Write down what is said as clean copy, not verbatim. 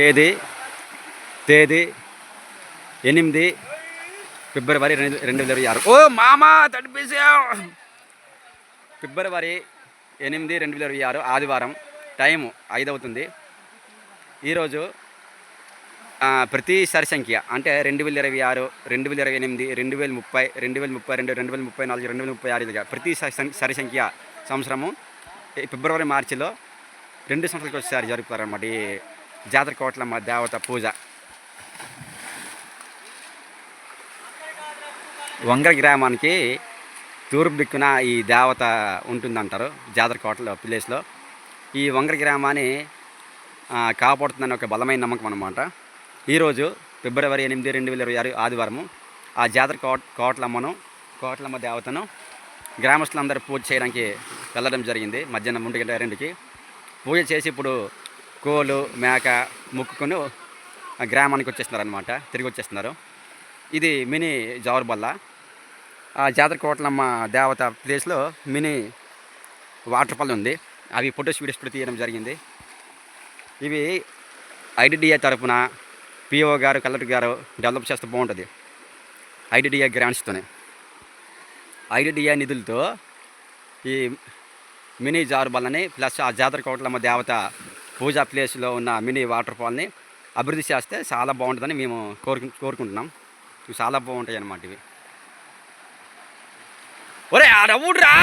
తేదీ తేదీ 8 ఫిబ్రవరి 2026. ఓ మామా తడిపేసావు. ఫిబ్రవరి 8, 2026 ఆదివారం. టైము 5 అవుతుంది. ఈరోజు ప్రతి సరి సంఖ్య అంటే 2026, 2028, 2030, 2032, 2034, 2036 ప్రతి సరి సంఖ్య సంవత్సరము ఫిబ్రవరి మార్చిలో 2 సంవత్సరాలకు ఒకసారి జరుపుతారన్నమాట ఈ జాతర కోట్లమ్మ దేవత పూజ. వంగర గ్రామానికి తూర్పు దిక్కున ఈ దేవత ఉంటుందంటారు జాతర కోటలో ప్లేస్లో. ఈ వంగర గ్రామాన్ని కాపాడుతుందని ఒక బలమైన నమ్మకం అన్నమాట. ఈరోజు ఫిబ్రవరి 8, 2026 ఆదివారము ఆ జాతర కోట్లమ్మ దేవతను గ్రామస్తులందరూ పూజ చేయడానికి వెళ్ళడం జరిగింది. మధ్యాహ్నం 1:02కి పూజ చేసి ఇప్పుడు కోలు మేక మొక్కుకొని గ్రామానికి వచ్చేస్తున్నారు అనమాట. తిరిగి వచ్చేస్తున్నారు. ఇది మినీ జారుబల్ల. ఆ జాతర కోట్లమ్మ దేవత ప్లేస్లో మినీ వాటర్ ఫాల్ ఉంది. అవి ఫొటోస్ వీడియోస్ కూడా తీయడం జరిగింది. ఇవి ఐడిడిఏ తరఫున పిఓ గారు కలెక్టర్ గారు డెవలప్ చేస్తే బాగుంటుంది. ఐడిడిఏ గ్రాంట్స్తోనే ఐడిడిఏ నిధులతో ఈ మినీ జారుబల్లని ప్లస్ ఆ జాతర కోట్లమ్మ దేవత పూజా ప్లేస్లో ఉన్న మినీ వాటర్ ఫాల్ని అభివృద్ధి చేస్తే చాలా బాగుంటుందని మేము కోరుకుంటున్నాం. ఇవి చాలా బాగుంటాయి అన్నమాట. ఇవి ఒరే ఆడవుడ్రా.